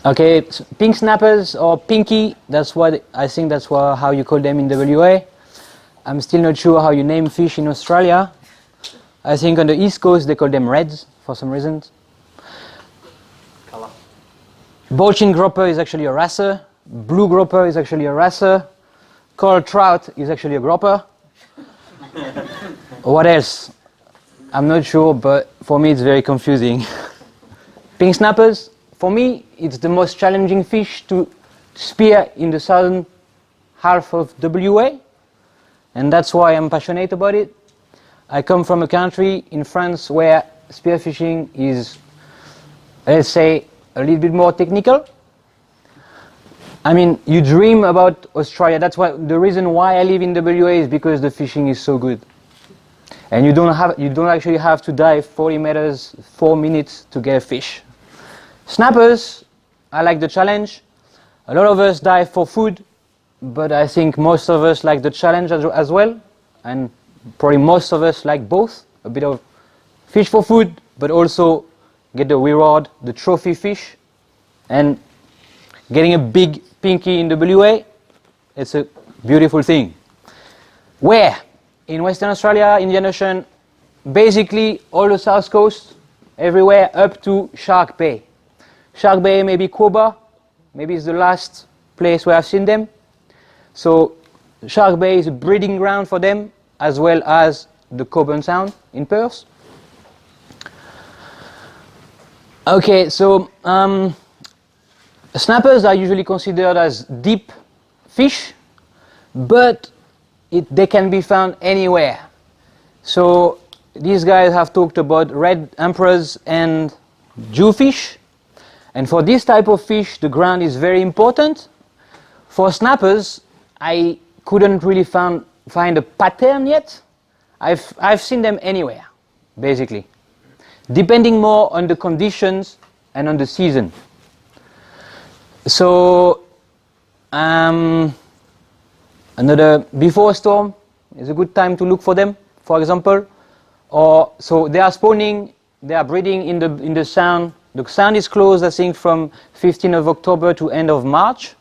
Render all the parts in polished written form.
Okay, pink snappers or pinky, that's what I think that's how you call them in WA. I'm still not sure how you name fish in Australia. I think on the East Coast they call them reds for some reason. Colour. Bolchin grouper is actually a wrasser. Blue grouper is actually a wrasser. Coral trout is actually a grouper. What else? I'm not sure, but for me it's very confusing. Pink snappers, for me it's the most challenging fish to spear in the southern half of WA, and that's why I'm passionate about it. I come from a country in France where spearfishing is, let's say, a little bit more technical. I mean, you dream about Australia. That's why the reason why I live in WA is because the fishing is so good, and you don't actually have to dive 40 meters, 4 minutes to get a fish. Snappers, I like the challenge. A lot of us dive for food, but I think most of us like the challenge as well, and probably most of us like both. A bit of fish for food, but also get the reward, the trophy fish, and getting a big pinky in WA, it's a beautiful thing. Where? In Western Australia, Indian Ocean, basically all the south coast, everywhere up to Shark Bay. Shark Bay, maybe Cobar, maybe it's the last place where I've seen them. So Shark Bay is a breeding ground for them, as well as the Coburn Sound in Perth. Okay, so snappers are usually considered as deep fish, but they can be found anywhere. So these guys have talked about red emperors and jewfish, and for this type of fish the ground is very important. For snappers, I couldn't really find a pattern yet. I've seen them anywhere, basically, depending more on the conditions and on the season. So another before storm is a good time to look for them, for example. Or so they are spawning, they are breeding in the sound. The sound is closed, I think, from 15th of October to end of March.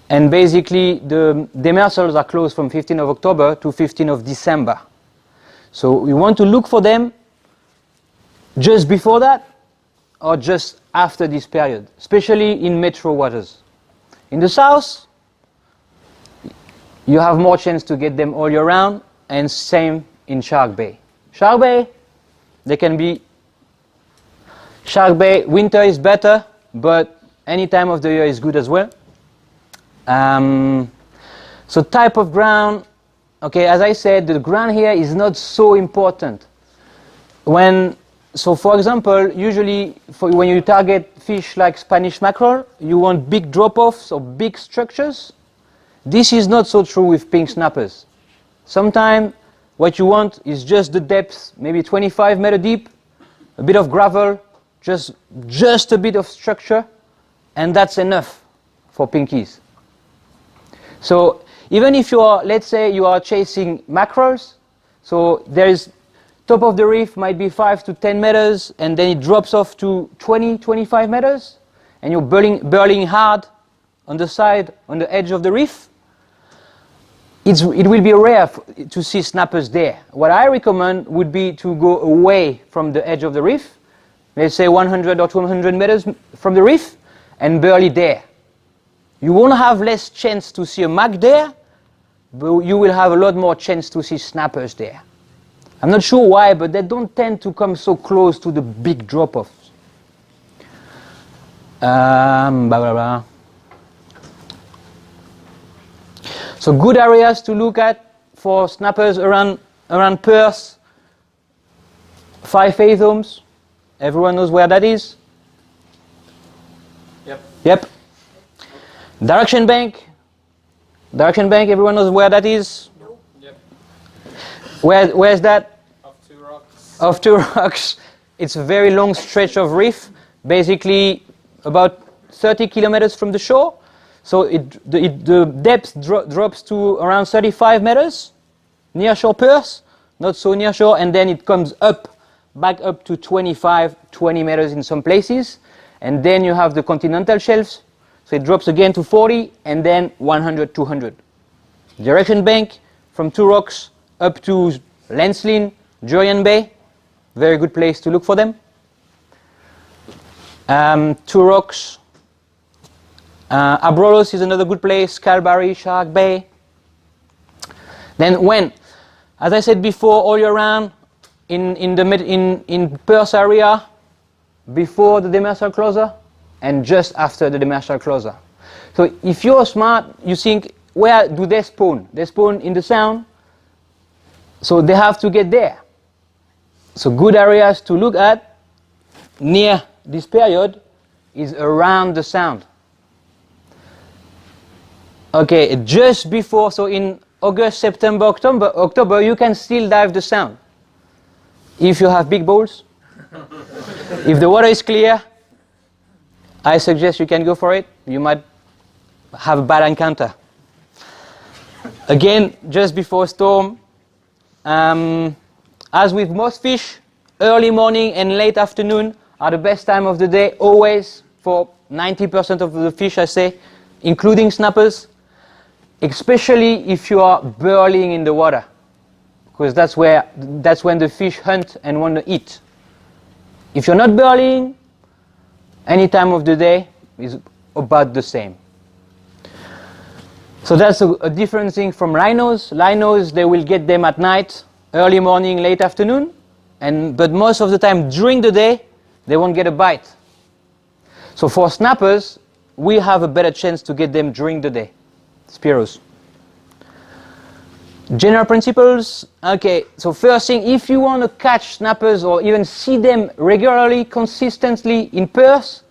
And basically the demersals are closed from 15th of October to 15th of December. So we want to look for them just before that or just after this period, especially in metro waters. In the south, you have more chance to get them all year round, and same in Shark Bay. Shark Bay, they can be, Shark Bay, winter is better, but any time of the year is good as well. So type of ground, okay, as I said, the ground here is not so important. So for example, usually when you target fish like Spanish mackerel, you want big drop-offs or big structures. This is not so true with pink snappers. Sometimes what you want is just the depth, maybe 25 meter deep, a bit of gravel, just a bit of structure, and that's enough for pinkies. So even if you are, let's say you are chasing mackerels, so there is top of the reef might be 5 to 10 meters, and then it drops off to 20, 25 meters, and you're burling hard on the side, on the edge of the reef. It will be rare to see snappers there. What I recommend would be to go away from the edge of the reef, let's say 100 or 200 meters from the reef, and burl there. You won't have less chance to see a mac there, but you will have a lot more chance to see snappers there. I'm not sure why, but they don't tend to come so close to the big drop-offs. So good areas to look at for snappers around Perth. Five Faith Homes. Everyone knows where that is? Yep. Direction Bank. Everyone knows where that is? Yep. Where's that? Off Two Rocks. It's a very long stretch of reef, basically about 30 kilometers from the shore. So the depth drops to around 35 meters near shore Perth, not so near shore, and then it comes back up to 20 meters in some places. and then you have the continental shelves, so it drops again to 40, and then 100, 200. Direction bank from Two Rocks up to Lancelin, Jurien Bay, very good place to look for them. Two Rocks, Abrolhos is another good place, Calvary, Shark Bay. Then when, as I said before, all year round, in Perth area, before the demersal closure and just after the demersal closure. So if you're smart, you think, where do they spawn? They spawn in the sound, so they have to get there. So good areas to look at near this period is around the sound. Okay, just before, so in August, September, October, you can still dive the sound. If you have big balls, if the water is clear, I suggest you can go for it. You might have a bad encounter. Again, just before storm, as with most fish, early morning and late afternoon are the best time of the day, always, for 90% of the fish, I say, including snappers, especially if you are burrowing in the water, because that's when the fish hunt and want to eat. If you're not burrowing, any time of the day is about the same. So that's a different thing from rhinos. Rhinos, they will get them at night, early morning, late afternoon, but most of the time during the day, they won't get a bite. So for snappers, we have a better chance to get them during the day. Spiros. General principles. Okay, so first thing, if you want to catch snappers or even see them regularly, consistently in Perth,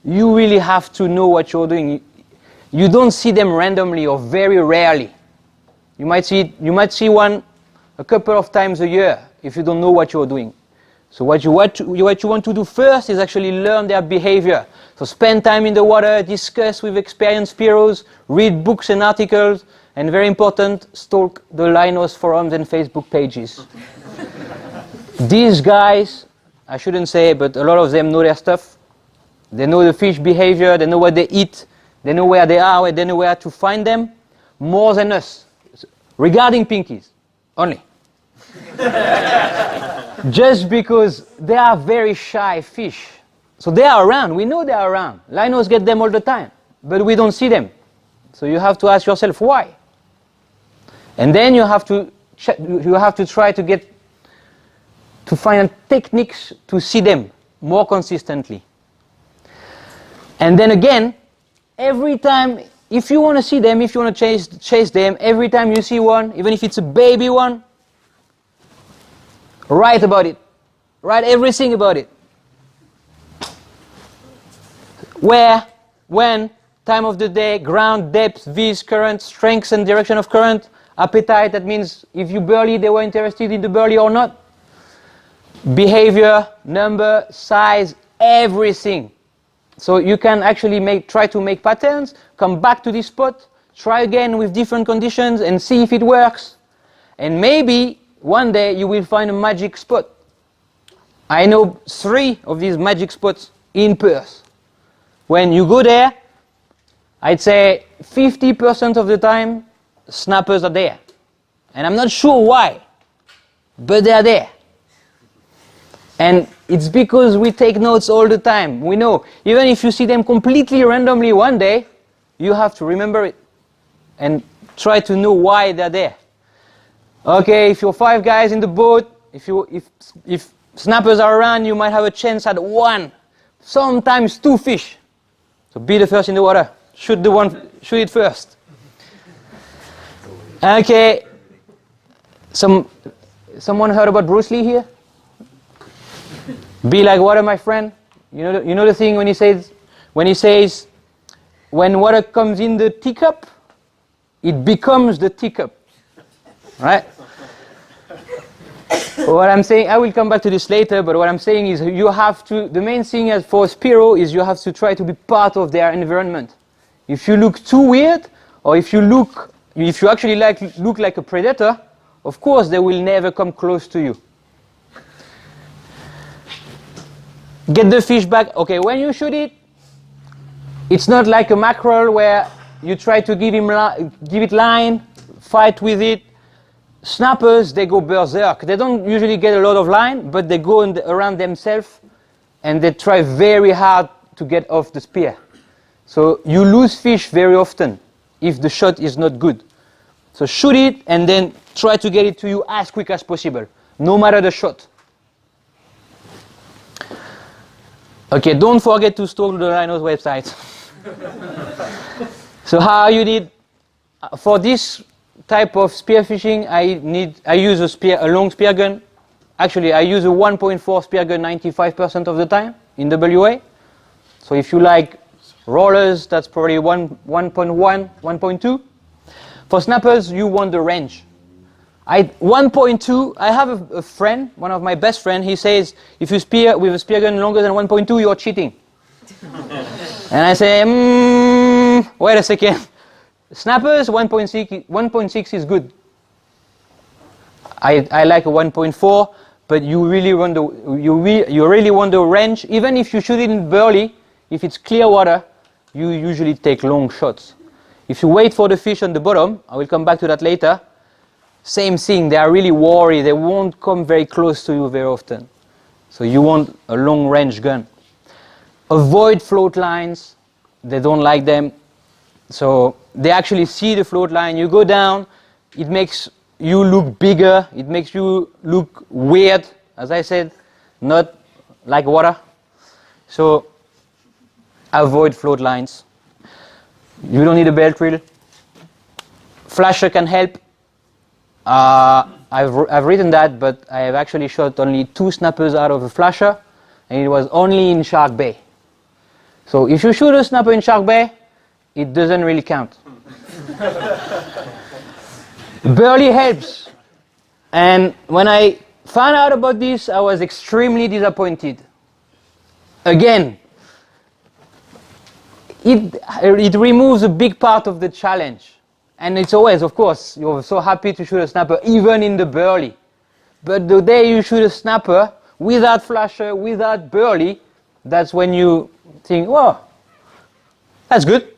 you really have to know what you're doing. You don't see them randomly or very rarely. You might see one a couple of times a year if you don't know what you're doing. So what you want to do first is actually learn their behavior. So spend time in the water, discuss with experienced Spiros, read books and articles, and very important, stalk the Linos forums and Facebook pages. These guys, I shouldn't say, but a lot of them know their stuff. They know the fish behavior, they know what they eat, they know where they are, they know where to find them, more than us. Regarding pinkies, only. Just because they are very shy fish. So they are around, we know they are around. Linos get them all the time, but we don't see them. So you have to ask yourself why. And then you have to try to find techniques to see them more consistently. And then again, every time, if you want to see them, if you want to chase them, every time you see one, even if it's a baby one, write about it. Write everything about it. Where, when, time of the day, ground, depth, viz, current, strength and direction of current, appetite, that means if you burley, they were interested in the burley or not. Behavior, number, size, everything. So you can actually try to make patterns, come back to this spot, try again with different conditions and see if it works. And maybe one day you will find a magic spot. I know 3 of these magic spots in Perth. When you go there, I'd say 50% of the time, snappers are there. And I'm not sure why, but they are there. And it's because we take notes all the time. We know, even if you see them completely randomly one day, you have to remember it and try to know why they're there. Okay, if you're 5 guys in the boat, if snappers are around, you might have a chance at 1, sometimes 2 fish. So be the first in the water. Shoot it first. Okay. Someone heard about Bruce Lee here? Be like water, my friend. You know the thing when he says, when water comes in the teacup, it becomes the teacup, right? What I'm saying, I will come back to this later, but what I'm saying is you have to, the main thing for Spiro is you have to try to be part of their environment. If you look too weird, or if you actually look like a predator, of course they will never come close to you. get the fish back. Okay, when you shoot it, it's not like a mackerel where you try to give it line, fight with it. Snappers, they go berserk. They don't usually get a lot of line, but they go around themselves and they try very hard to get off the spear. So you lose fish very often if the shot is not good. So shoot it and then try to get it to you as quick as possible, no matter the shot. Okay, don't forget to stalk the Rhino's website. So how you need, for this type of spear fishing, I use a long spear gun. Actually, I use a 1.4 spear gun 95% of the time in WA. So if you like rollers, that's probably 1.1, 1.2. For snappers, you want the range. 1.2, I have a friend, one of my best friends, he says, if you spear with a spear gun longer than 1.2, you're cheating. And I say, wait a second. Snappers, 1.6 is good. I like a 1.4, but you really want the range. Even if you shoot it in burley, if it's clear water, you usually take long shots. If you wait for the fish on the bottom, I will come back to that later, same thing, they are really wary, they won't come very close to you very often. So you want a long range gun. Avoid float lines, they don't like them. So they actually see the float line, you go down, it makes you look bigger, it makes you look weird, as I said, not like water. So avoid float lines. You don't need a belt reel. Flasher can help. I've written that, but I have actually shot only 2 snappers out of a flasher, and it was only in Shark Bay. So if you shoot a snapper in Shark Bay, it doesn't really count. Burley helps. And when I found out about this, I was extremely disappointed. Again, it removes a big part of the challenge. And it's always, of course, you're so happy to shoot a snapper, even in the burley. But the day you shoot a snapper, without flasher, without burley, that's when you think, whoa, that's good.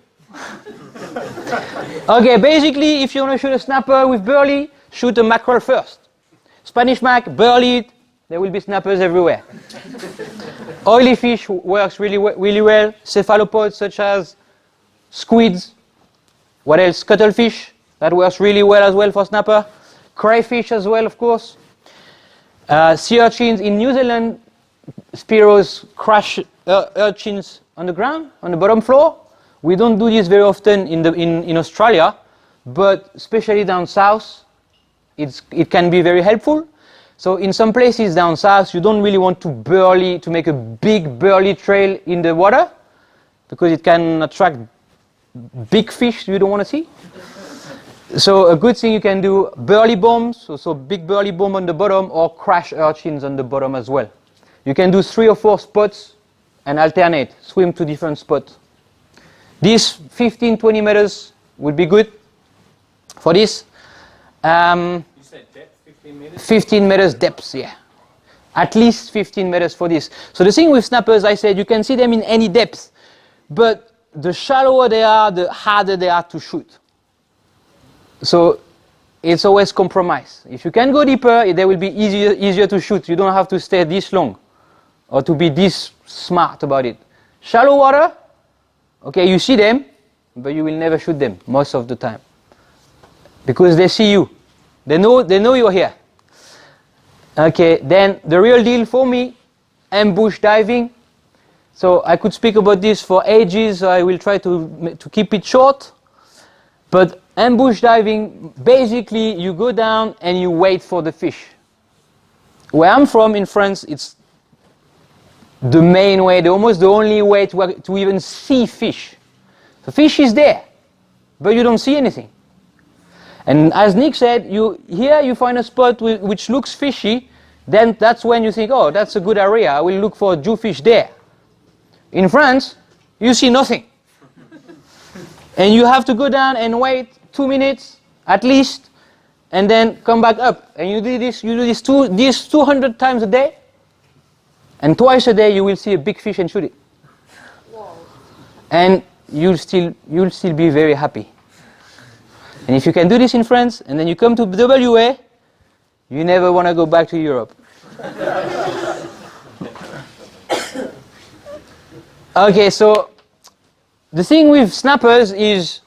Okay, basically, if you want to shoot a snapper with burley, shoot a mackerel first. Spanish mac, burley it, there will be snappers everywhere. Oily fish works really well. Cephalopods such as squids. What else? Cuttlefish, that works really well as well for snapper. Crayfish as well, of course. Sea urchins in New Zealand, Spiros crash urchins on the ground, on the bottom floor. We don't do this very often in Australia, but especially down south, it can be very helpful. So in some places down south, you don't really want to make a big burley trail in the water, because it can attract big fish you don't want to see. So a good thing you can do, burley bombs, so big burley bomb on the bottom, or crash urchins on the bottom as well. You can do 3 or 4 spots and alternate, swim to different spots. This 15-20 meters would be good for this. You said depth, 15 meters? 15 meters depth, yeah. At least 15 meters for this. So the thing with snappers, I said, you can see them in any depth, but the shallower they are, the harder they are to shoot. So it's always compromise. If you can go deeper, they will be easier to shoot. You don't have to stay this long or to be this smart about it. Shallow water, okay, you see them, but you will never shoot them most of the time, because they see you. They know you're here. Okay, then the real deal for me, ambush diving. So I could speak about this for ages, so I will try to keep it short. But ambush diving, basically you go down and you wait for the fish. Where I'm from in France, it's the main way, almost the only way to even see fish. The fish is there, but you don't see anything. And as Nick said, here you find a spot which looks fishy, then that's when you think, oh, that's a good area, I will look for jewfish there. In France, you see nothing. And you have to go down and wait 2 minutes at least, and then come back up. And you do this 200 times a day, And twice a day you will see a big fish and shoot it. Whoa. And you'll still be very happy. And if you can do this in France, and then you come to WA, you never want to go back to Europe. Okay, so the thing with snappers is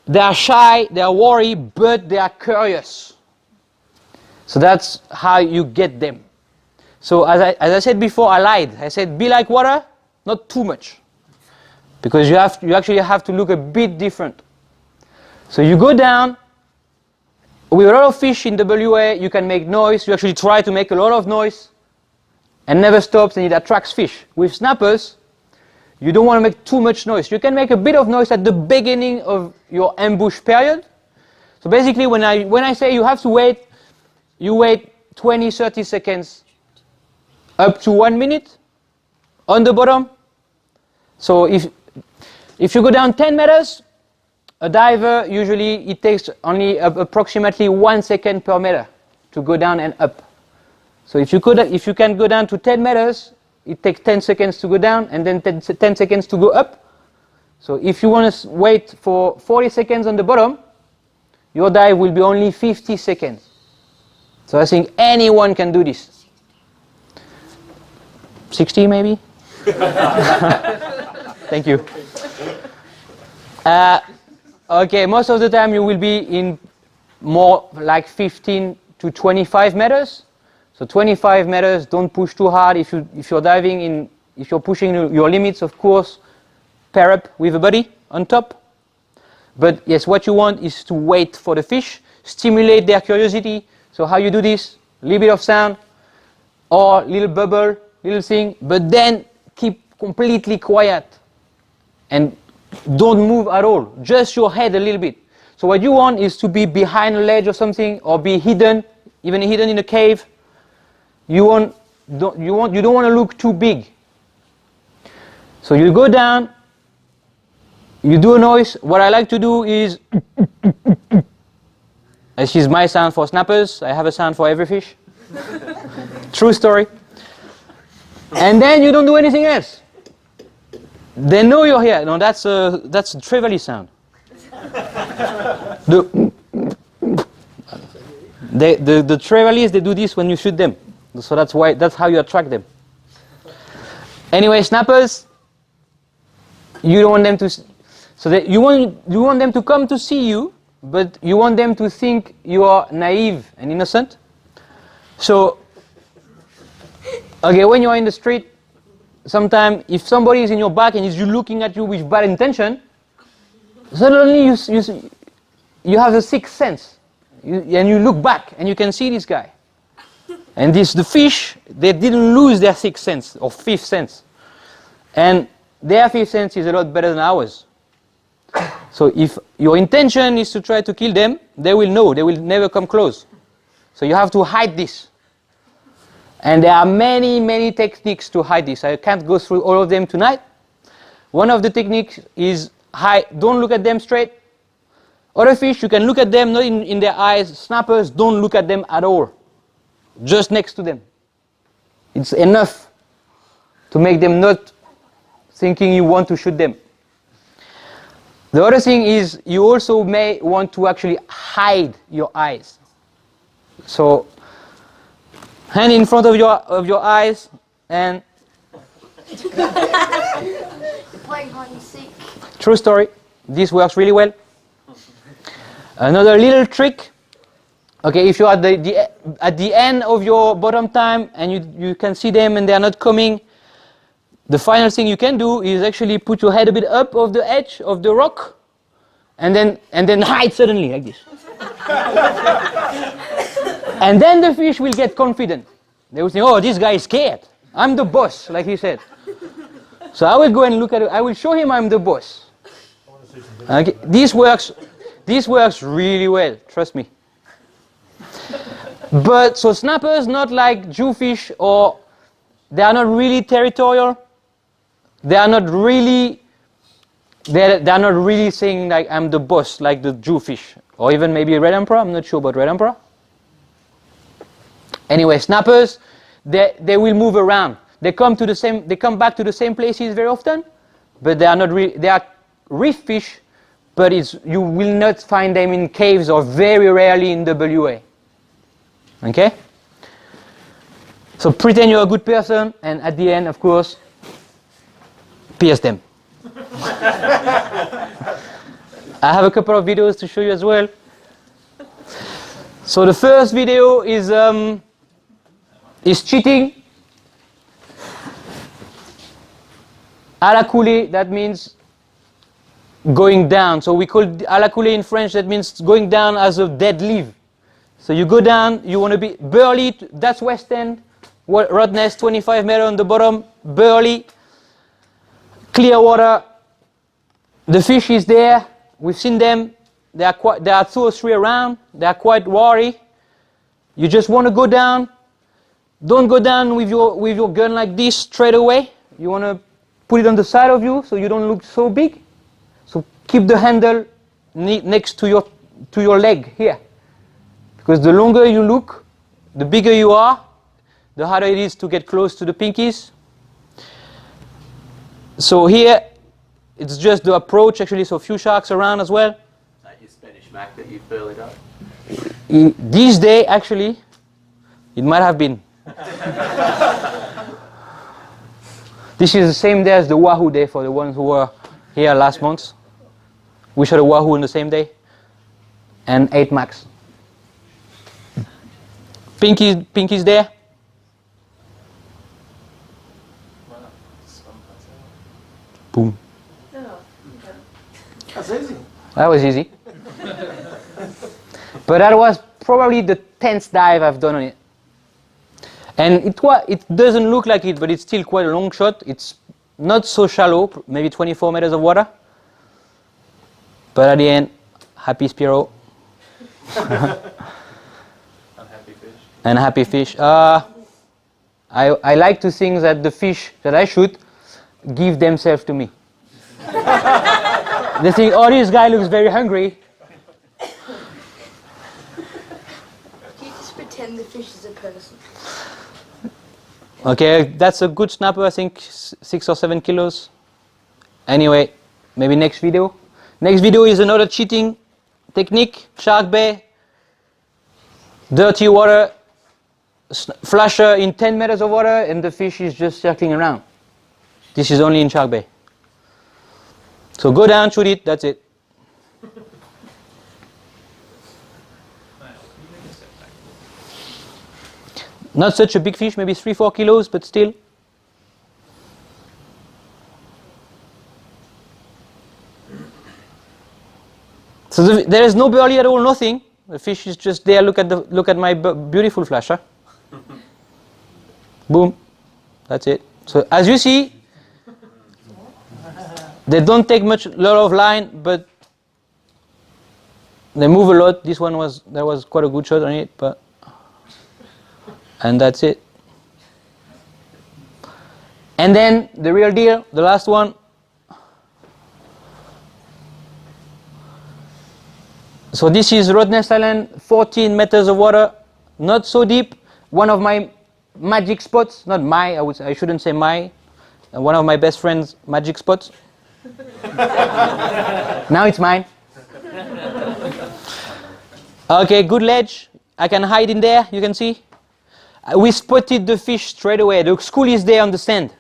they are shy, they are worried, but they are curious. So that's how you get them. So as I said before, I lied. I said be like water, not too much. Because you actually have to look a bit different. So you go down, with a lot of fish in WA, you can make noise. You actually try to make a lot of noise and never stops, and it attracts fish. With snappers, you don't want to make too much noise. You can make a bit of noise at the beginning of your ambush period. So basically, when I say you have to wait, you wait 20, 30 seconds up to 1 minute on the bottom. So if you go down 10 meters, a diver, usually it takes only approximately 1 second per meter to go down and up. So if you can go down to 10 meters, it takes 10 seconds to go down and then 10 seconds to go up. So if you want to wait for 40 seconds on the bottom, your dive will be only 50 seconds. So I think anyone can do this. 60 maybe? Thank you. Okay, most of the time you will be in more like 15 to 25 meters. So 25 meters, don't push too hard. If you're diving if you're pushing your limits, of course, pair up with a buddy on top. But yes, what you want is to wait for the fish, stimulate their curiosity. So how you do this? A little bit of sound, or little bubble, little thing, but then keep completely quiet and don't move at all, just your head a little bit. So what you want is to be behind a ledge or something, or be hidden, even hidden in a cave. You don't want to look too big. So you go down, you do a noise. What I like to do is, this is my sound for snappers. I have a sound for every fish. True story. And then you don't do anything else. They know you're here. No, that's a trevally sound. The trevallies, they do this when you shoot them. So that's how you attract them. Anyway, snappers, you don't want them to. You want them to come to see you, but you want them to think you are naive and innocent. So, okay, when you're in the street, sometimes if somebody is in your back and is looking at you with bad intention, suddenly you have a sixth sense, and you look back and you can see this guy. And the fish, they didn't lose their sixth sense or fifth sense, and their fifth sense is a lot better than ours. So if your intention is to try to kill them, they will know, they will never come close. So you have to hide this. And there are many, many techniques to hide this. I can't go through all of them tonight. One of the techniques is don't look at them straight. Other fish, you can look at them, not in their eyes. Snappers, don't look at them at all. Just next to them. It's enough to make them not thinking you want to shoot them. The other thing is you also may want to actually hide your eyes. So hand in front of your eyes and You're playing hide and seek. True story. This works really well. Another little trick. Okay, if you're at the end of your bottom time and you can see them and they are not coming, the final thing you can do is actually put your head a bit up of the edge of the rock and then hide suddenly like this. And then the fish will get confident. They will think, oh, this guy is scared. I'm the boss, like he said. So I will go and look at it. I will show him I'm the boss. Okay, this works really well, trust me. But so snappers, not like Jewfish, or they are not really territorial. They are not really saying like I'm the boss, like the Jewfish, or even maybe Red Emperor. I'm not sure about Red Emperor. Anyway, snappers, they will move around. They come back to the same places very often, but they are not they are reef fish, but you will not find them in caves or very rarely in WA. Okay? So pretend you're a good person, and at the end, of course, pierce them. I have a couple of videos to show you as well. So the first video is cheating. À la coulée, that means going down. So we call à la coulée in French, that means going down as a dead leaf. So you go down, you want to be burly, that's West End, Rottnest, 25 meter on the bottom, burly, clear water. The fish is there, we've seen them, there are 2 or 3 around, they are quite wary. You just want to go down. Don't go down with your gun like this straight away. You want to put it on the side of you so you don't look so big. So keep the handle next to your leg here. Because the longer you look, the bigger you are, the harder it is to get close to the pinkies. So here, it's just the approach actually, so a few sharks around as well. Is that your Spanish Mac that you've burled up? This day, actually, it might have been. This is the same day as the Wahoo day for the ones who were here last month. We shot a Wahoo on the same day. And 8 max. Pinky's there. Boom. That's easy. That was easy. But that was probably the 10th dive I've done on it. And it doesn't look like it, but it's still quite a long shot. It's not so shallow, maybe 24 meters of water. But at the end, happy Spiro. Unhappy fish. And happy fish. I like to think that the fish that I shoot give themselves to me. They think, oh, this guy looks very hungry. You just pretend the fish is a person. Okay, that's a good snapper, I think 6 or 7 kilos. Anyway, maybe next video. Next video is another cheating technique, shark bait, dirty water, flasher in 10 meters of water, and the fish is just circling around. This is only in shark bait. So go down, shoot it, that's it. Not such a big fish, maybe 3-4 kilos, but still. So there is no burley at all, nothing. The fish is just there. Look at my beautiful flasher. Boom, that's it. So as you see, they don't take lot of line, but they move a lot. This one there was quite a good shot on it, but. And that's it. And then the real deal, the last one. So this is Rottnest Island, 14 meters of water, not so deep. One of my magic spots, not my, I shouldn't say my, one of my best friend's magic spots. Now it's mine. Okay, good ledge. I can hide in there, you can see. We spotted the fish straight away. The school is there on the sand.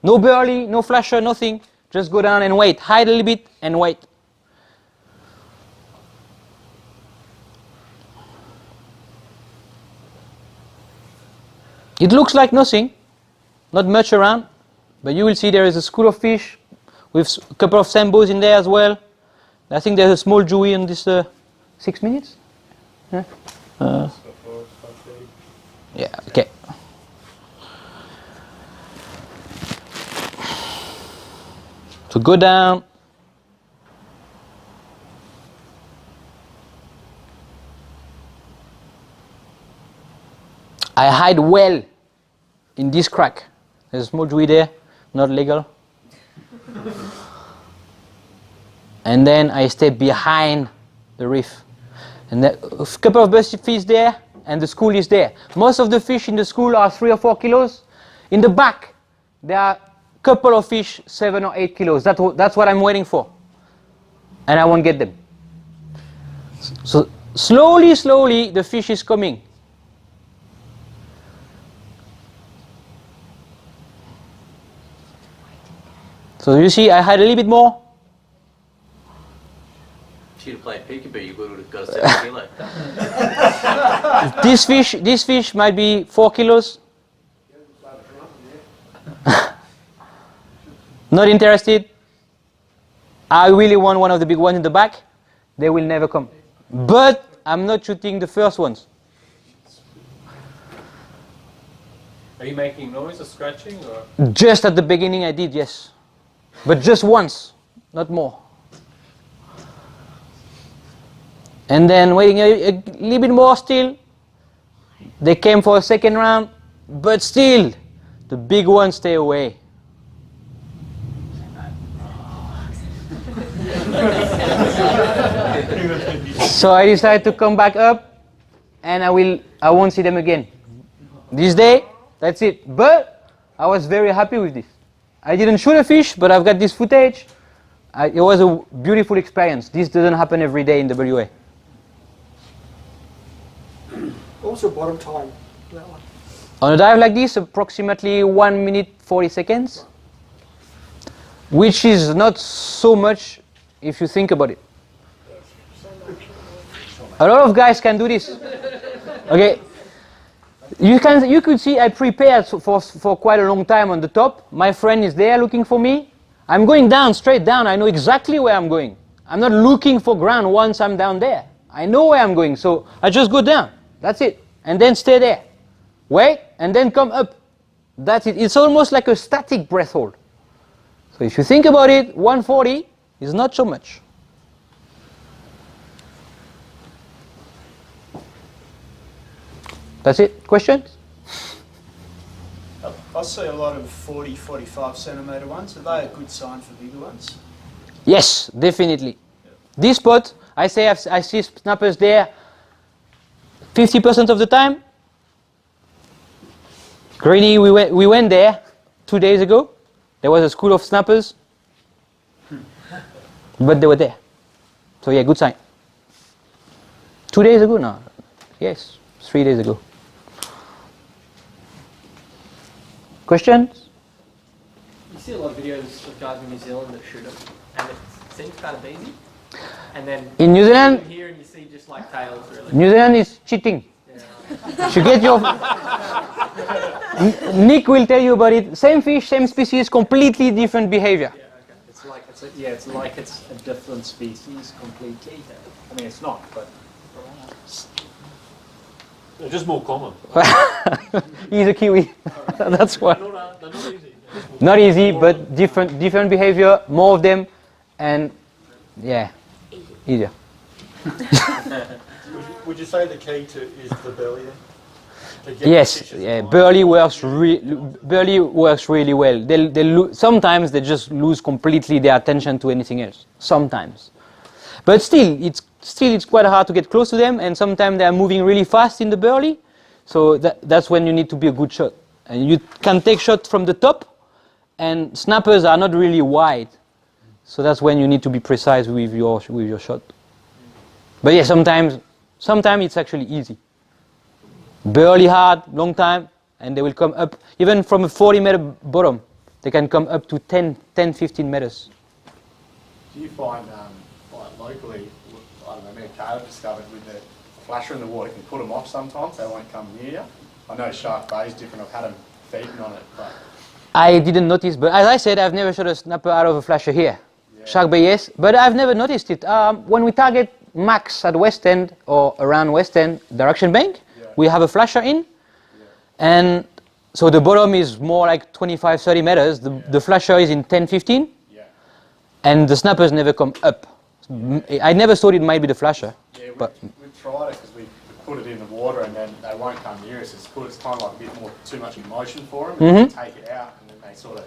No burley, no flasher, nothing. Just go down and wait. Hide a little bit and wait. It looks like nothing, not much around, but you will see there is a school of fish with a couple of sambos in there as well. I think there's a small jewie on this 6 minutes. Yeah. Yeah, okay. So go down. I hide well in this crack. There's a small jewie there, not legal. And then I stay behind the reef. And a couple of busted fish there, and the school is there. Most of the fish in the school are 3 or 4 kilos. In the back, there are a couple of fish, 7 or 8 kilos. That's what I'm waiting for. And I won't get them. So slowly, slowly, the fish is coming. So you see, I had a little bit more. If you'd have played peekaboo, you would have got a 7 kilo. This fish might be 4 kilos. Not interested. I really want one of the big ones in the back. They will never come. But I'm not shooting the first ones. Are you making noise or scratching or? Just at the beginning I did, yes. But just once, not more. And then waiting a little bit more still. They came for a second round, but still, the big ones stay away. So I decided to come back up, and I won't see them again. This day, that's it. But I was very happy with this. I didn't shoot a fish, but I've got this footage. It was a beautiful experience. This doesn't happen every day in WA. What was your bottom time for that one? On a dive like this, approximately 1 minute 40 seconds, which is not so much if you think about it. A lot of guys can do this. Okay, you could see I prepared for quite a long time on the top. My friend is there looking for me. I'm going down, straight down. I know exactly where I'm going. I'm not looking for ground once I'm down there. I know where I'm going, so I just go down. That's it. And then stay there. Wait, and then come up. That's it. It's almost like a static breath hold. So if you think about it, 140 is not so much. That's it. Questions? I see a lot of 40, 45 centimetre ones. Are they a good sign for bigger ones? Yes, definitely. This spot, I see snappers there 50% of the time. Greeny, we went there 2 days ago. There was a school of snappers, but they were there. So yeah, good sign. 2 days ago now. Yes, 3 days ago. Questions? You see a lot of videos of guys in New Zealand that shoot them, and it seems kind of easy. And then In New Zealand, here and you see just like tails, really. New Zealand is cheating. Yeah. You get your... Nick will tell you about it. Same fish, same species, completely different behavior. Yeah, okay. It's like it's a different species completely. I mean, it's not, but They're just more common. He's a Kiwi. That's why. They're not easy. Not easy, but different behavior, more of them, and yeah, easier. Would you say the key is the belly then? To get the Yes, fishes yeah, flying? burley works really well. Sometimes they just lose completely their attention to anything else. Sometimes, but still it's quite hard to get close to them, and sometimes they are moving really fast in the burley. So that's when you need to be a good shot, and you can take shot from the top, and snappers are not really wide, so that's when you need to be precise with your shot. But yeah, sometimes it's actually easy. Burley hard, long time, and they will come up, even from a 40-meter bottom, they can come up to 10-15 meters. Do you find, like locally, I don't know, me and Caleb discovered with the flasher in the water can put them off sometimes, they won't come near you. I know Shark Bay is different, I've had them feeding on it, but... I didn't notice, but as I said, I've never shot a snapper out of a flasher here. Yeah. Shark Bay, yes, but I've never noticed it. When we target max at West End or around West End direction bank, we have a flasher in, and so the bottom is more like 25-30 meters. The flasher is in 10-15, and the snappers never come up. I never thought it might be the flasher. Yeah, but we've tried it because we put it in the water and then they won't come near us. It's kind of like a bit more too much emotion for them. And then we take it out and then they sort of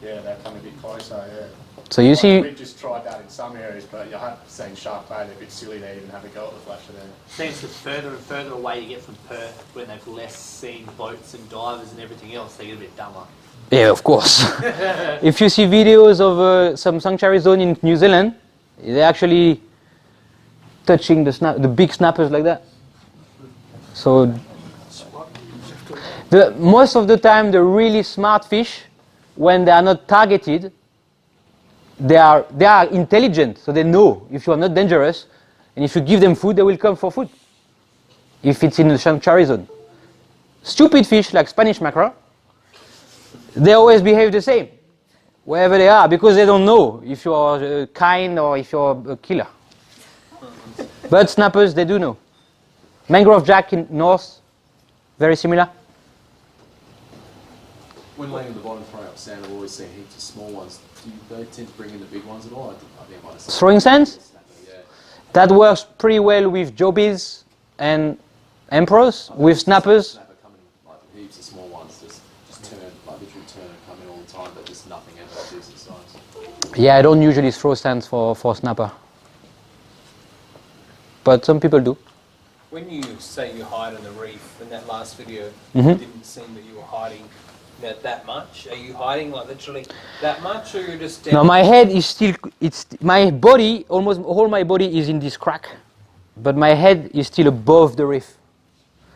Yeah, they come a bit closer, yeah. So you see, We've just tried that in some areas, but you have seen shark bait, they're a bit silly to even have a go at the flasher there. Seems the further and further away you get from Perth, when they've less seen boats and divers and everything else, they get a bit dumber. yeah, of course. If you see videos of some sanctuary zone in New Zealand, they're actually touching the big snappers like that. So most of the time, the really smart fish, when they are not targeted, they are intelligent, so they know if you are not dangerous, and if you give them food, they will come for food. If it's in the sanctuary zone. Stupid fish like Spanish mackerel, they always behave the same, wherever they are, because they don't know if you are kind or if you're a killer. But snappers, they do know. Mangrove jack in north, very similar. When laying on the bottom throwing up sand, I've always seen heaps of small ones. Do they tend to bring in the big ones at all? I think I might have seen Throwing sands? Yeah. That works pretty well with jobies and emperors. With snappers, Snapper coming like heaps of small ones, just turn, like literally turn and come in all the time, but just nothing ends up decent size. yeah, I don't usually throw sands for snapper. But some people do. When you say you hide on the reef, in that last video, Mhm. it didn't seem that you were hiding that much. Are you hiding like literally that much, or you're just down? Now my head is still, my body, almost all my body is in this crack. But my head is still above the reef.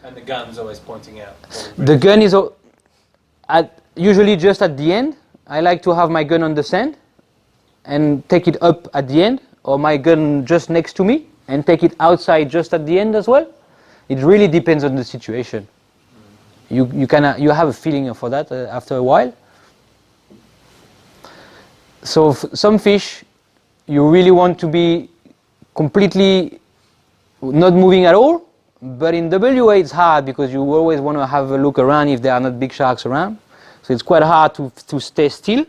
And the gun's always pointing out. The gun is usually just at the end. I like to have my gun on the sand and take it up at the end, or my gun just next to me and take it outside just at the end as well. It really depends on the situation. You have a feeling for that after a while. So some fish, you really want to be completely not moving at all. But in WA it's hard because you always want to have a look around if there are not big sharks around. So it's quite hard to stay still.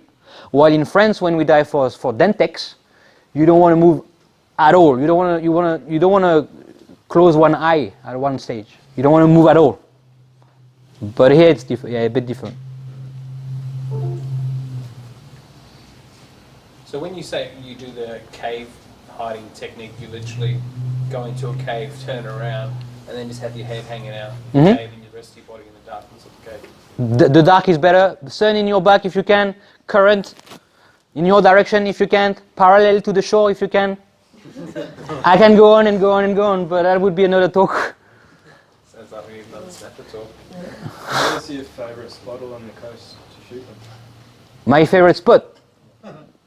While in France, when we dive for dentex, you don't want to move at all. You don't want to close one eye at one stage. You don't want to move at all. But here it's a bit different. So when you say you do the cave hiding technique, you literally go into a cave, turn around, and then just have your head hanging out in the cave and the rest of your body in the darkness of the cave. The dark is better. The sun in your back if you can. Current in your direction if you can't. Parallel to the shore if you can. I can go on and go on and go on, but that would be another talk. Sounds like we need another snapper talk. Where's your favourite spot along the coast to shoot them? My favorite spot,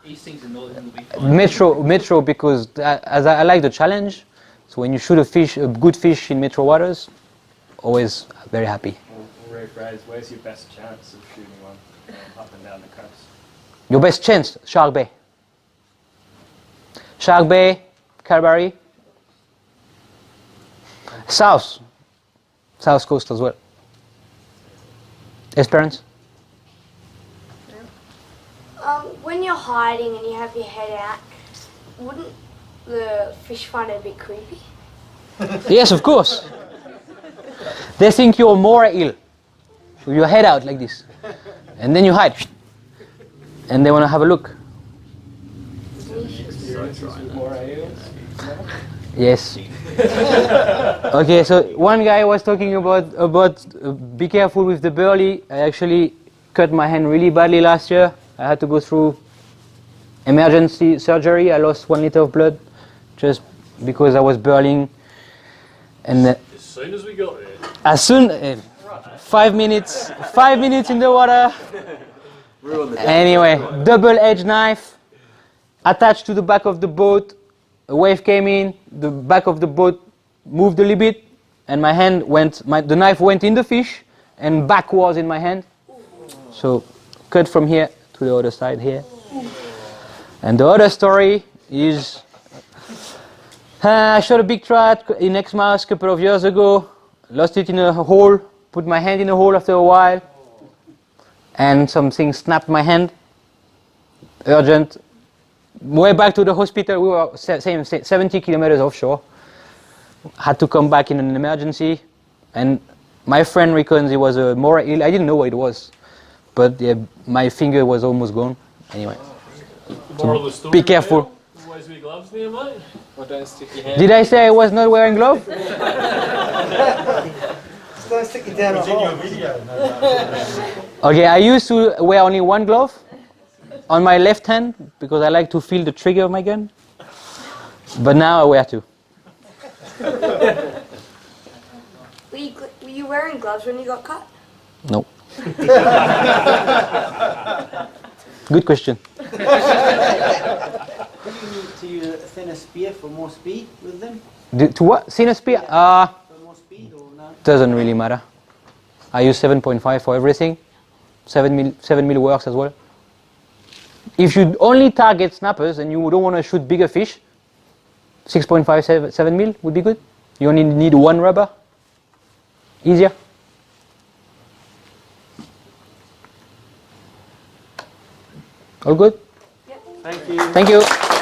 Eastings and Northern will be fine. Metro, because as I like the challenge. So when you shoot a good fish in Metro waters, always very happy. We'll rephrase, where's your best chance of shooting one up and down the coast? Your best chance, Shark Bay. Shark Bay, Calgary, South Coast as well. Esperance. When you're hiding and you have your head out, wouldn't the fish find it a bit creepy? Yes, of course. They think you're more ill. With your head out like this. And then you hide. And they want to have a look. Yes. Okay, so one guy was talking about be careful with the burley. I actually cut my hand really badly last year. I had to go through emergency surgery. I lost 1 liter of blood just because I was burling. And As soon as we got there. as soon 5 minutes in the water. Anyway, double-edged knife attached to the back of the boat. A wave came in, the back of the boat moved a little bit, and my hand the knife went in the fish and backwards in my hand. So cut from here to the other side here. And the other story is I shot a big trout in Exmouth a couple of years ago, lost it in a hole, put my hand in a hole after a while, and something snapped my hand. Urgent. Way back to the hospital, we were 70 kilometers offshore. Had to come back in an emergency, and my friend reckons it was a moray eel. I didn't know what it was, but yeah, my finger was almost gone. Anyway, Moral of the story. be careful. Mael, always wear gloves there, mate. Or don't stick your hand. Did I say I was not wearing gloves? Just don't stick it down a hole. Okay, I used to wear only one glove on my left hand because I like to feel the trigger of my gun. But now I wear two. Were you wearing gloves when you got cut? No. Good question. Do you need to use a thinner spear for more speed with them? To what? Thinner spear? For more speed or not? Doesn't really matter. I use 7.5 for everything. 7 mil works as well. If you only target snappers and you don't want to shoot bigger fish, 6.5, 7 mil would be good. You only need one rubber. Easier. All good? Thank you. Thank you.